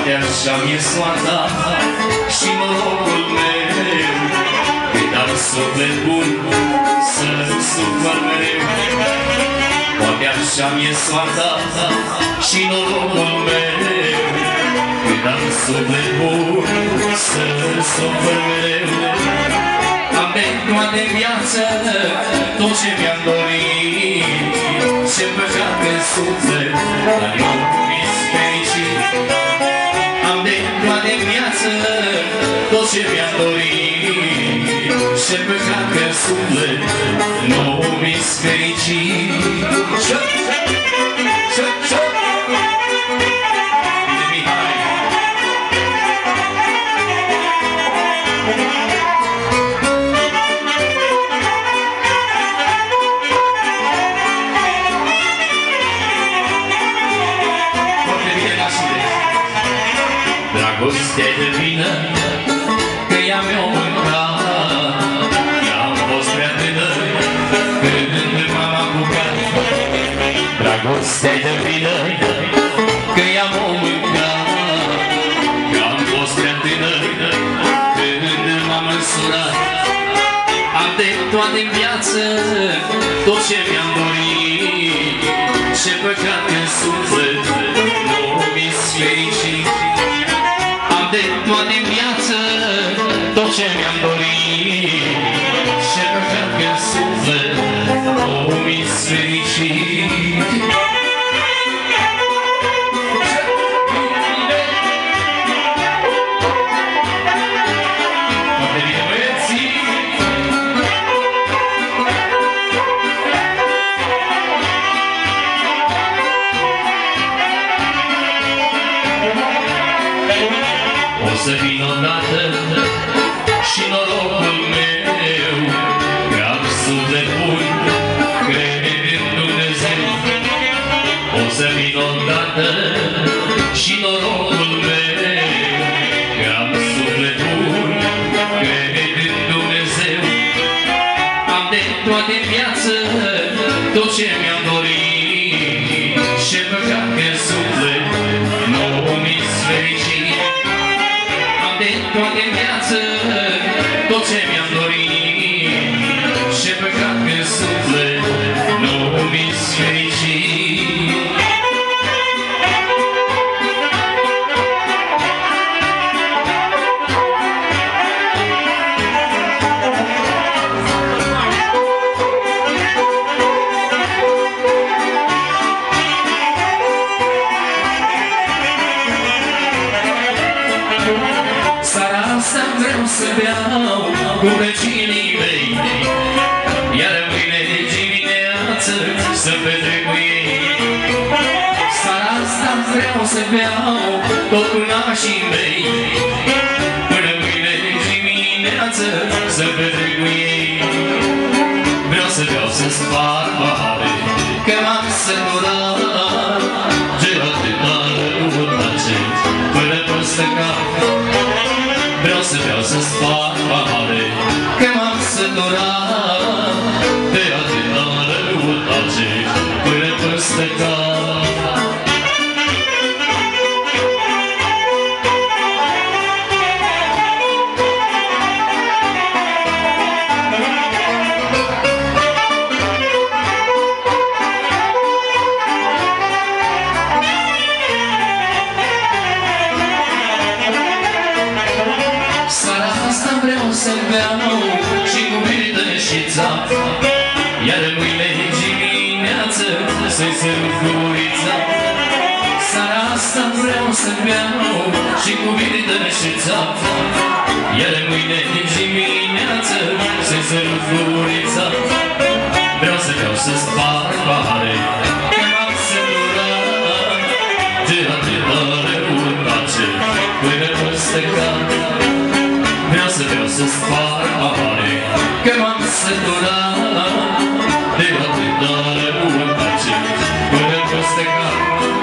Poate așa mi-e soarta și norocul meu, cât am suflet bun să sufăr mereu. Poate așa mi-e soarta și norocul meu, cât am suflet bun să sufăr mereu. Am de toate viață tot ce mi-am dorit, ce păcat în suflet, dar nu mi-s fericit. Am de toate viață tot ce mi-am dorit, ce păcat în suflet, nu mi-s fericit. Dragostea de vină că ea mi-o mâncat, am fost prea tânăr când m-am apucat. Dragostea de vină că ea m-o mâncat, am fost prea tânăr când m-am însurat. Am de toate în viață tot ce mi-am dorit, ce păcat în suflet, nu mi-s fericit. De toate în viață tot ce mi-am dorit, ce păcat că în suflet nu mi-s fericit. Foarte bine, băieții! O să vin odată și norocul meu, că am suflet bun, cred în Dumnezeu. O să vin odată și norocul meu, că am suflet bun, cred în Dumnezeu. Am de toate în viață tot ce mi-am dorit, ce păcat că în suflet nu mi-s fericit. De toate în viață tot ce mi-am dorit, ce păcat că în suflet nu mi-s fericit. Vreau să beau cu vecinii mei, iar mâine dimineață să petrec cu ei. Seara asta vreau să beau tot cu nașii mei, până mâine dimineață să petrec cu ei. Vreau să beau să sparg pahare, că m-am săturat de atâta răutate până peste cap. Vreau să beau să sparg pahare, că m-am săturat de atâta răutate până peste cap. Să beau și cu birtă și țap, iar mâine dimineață să-i sărut gurița. Seara asta vreau să beau și cu birtă și țap, iar mâine dimineață să-i sărut gurița. Vreau să beau să sparg pahare, că m-am săturat de atâta răutate până peste cap. Vreau să beau să sparg pahare, că m-am săturat de atâta răutate până peste cap.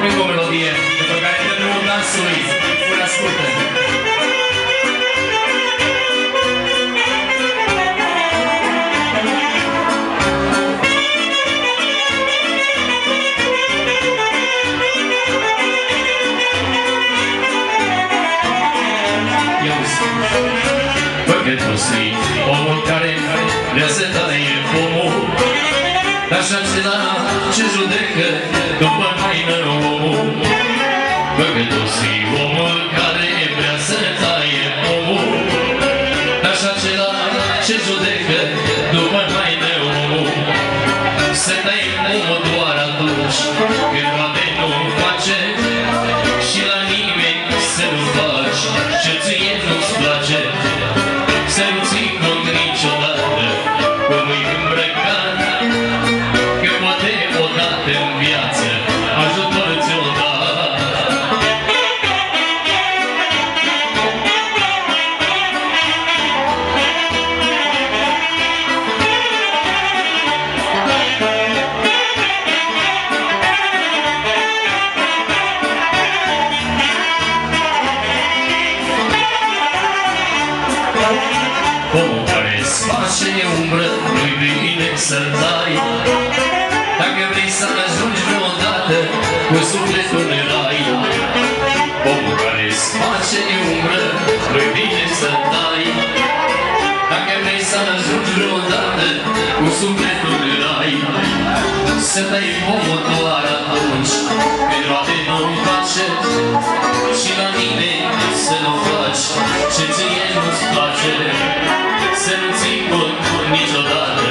Încă o melodie pentru care te drumul dansului. Până ascultă! păcătosul, omul care vrea să taie pomul, dar și acela ce judecă după haină omul. Păcătosul, omul care vrea să taie pomul, dar și acela ce judecă după haină omul. Să taie pomul doar atunci când poate nu-l face și la nimeni să nu faci ce ție nu-ți place. Să nu ții cont niciodată cum e îmbrăcat, că poate odată în viață ajutor ți-o da. Omul care-ți face umbră, nu-i bine să-l dai. Dacă vrei să ajungi vreodată cu sufletul în rai. Omul care-ți face umbră, nu-i bine să-l dai. Dacă vrei să ajungi vreodată cu sufletul în rai. Să dai pomul doar atunci când roade nu-mi face și la nimeni să nu faci ce ție nu-ți place. Să nu ții cont niciodată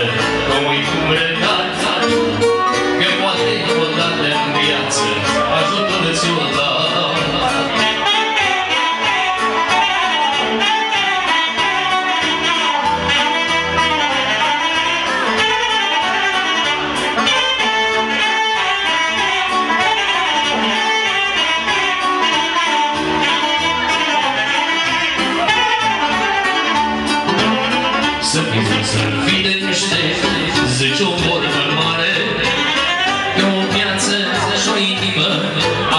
cum e îmbrăcat, că poate odată în viață ajutor ți-o da. Să fii de niște, zici o vorbă mare, că o viață și o inimă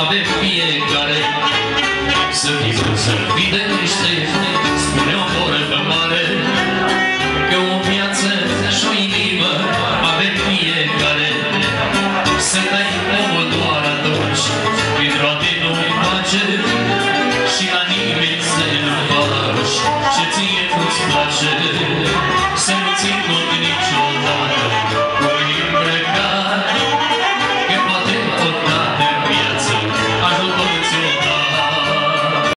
avem fiecare. Să fii de niște,